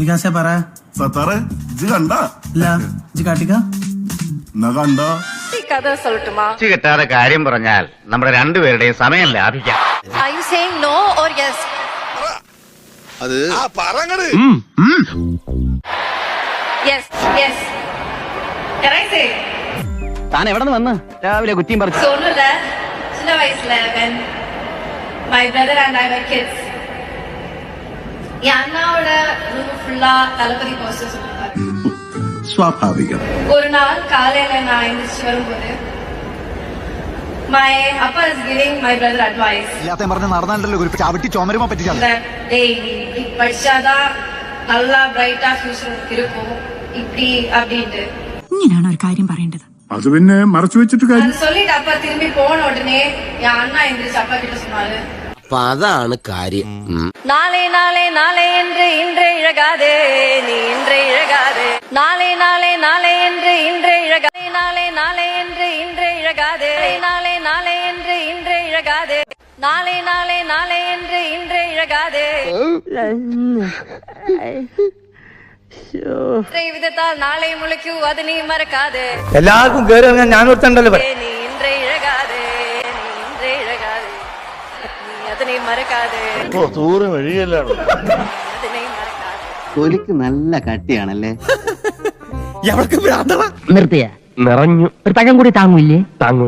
വികാസേ പറ. സത്താറെ ഇജ്ജ് കണ്ട ഇല്ല, ഇജ്ജ് കാട്ടിക്ക. എന്നാ കണ്ട കഥ சொல்லட்டுமா? കിട്ടാതെ കാര്യം പറഞ്ഞാൽ നമ്മുടെ രണ്ടുപേരുടെയും സമയം ലാഭിക്കാം. Are you saying no or yes? അത് Yes, yes. Can I say? താൻ എവിടെ നിന്ന് വന്ന് രാവിലെ കുറ്റിയും പറിച്ചു? சொன்னல சின்ன வயசுல when my brother and I were kids. என் அண்ணாவோட ரூம் ஃபுல்லா தளபதி போஸ்டர்ஸ் இருப்பாங்க. സ്വാഭാവികം. ஒரு நாள் காலையில நான் எந்திரிச்சு வரும்போது my appa is giving my brother advice. ഇല്ലാത്ത പറഞ്ഞ നടന്നാലല്ലോ ഒരു ചവിട്ടി ചുമരുമ പറ്റിച്ചാൽ டேய் நீ படிச்சாதான் நல்லா பிரைட்டா ஃபியூச்சர் இருக்கும் இப்படி அப்படின்ட்டு. ഇങ്ങനെയാണ് ഒരു കാര്യം പറയേണ്ടത്. അത് പിന്നെ മറച്ചു വെച്ചിട്ട് കാര്യം. அது சொல்லிட்டு அப்பா திரும்பி போன உடனே என் அண்ணா எந்திரிச்சு அப்பா கிட்ட சொன்னாரு, അപ്പൊ അതാണ് കാര്യം. நாளை நாளை நாளை என்று இன்றே இழகாதே நீ இன்றே இழகாதே. நாளை நாளை நாளை என்று இன்றே இழகாதே. நாளை நாளை என்று இன்றே இழகாதே. நாளை நாளை என்று இன்றே இழகாதே. நாளை நாளை நாளை என்று இன்றே இழகாதே. വിധത്താൽ നാളെ മുളയ്ക്കൂ അത് നീ മറക്കാതെ. എല്ലാവർക്കും കേറി ഞാൻ ഓർത്തണ്ടല്ലോ. നീ ഇன்றே ഇഴകാതെ നീ ഇன்றേ ഇഴകാതെ നീ അതിനെ മറക്കാതെ. അതിനെ മറക്കാതെ. തൊലിക്ക് നല്ല കട്ടിയാണല്ലേ. എവർക്ക് ഭ്രാന്തള നിർത്തിയ നിറഞ്ഞു ഒരു പഴം കൂടി താങ്ങൂല്ലേ? താങ്ങൂ.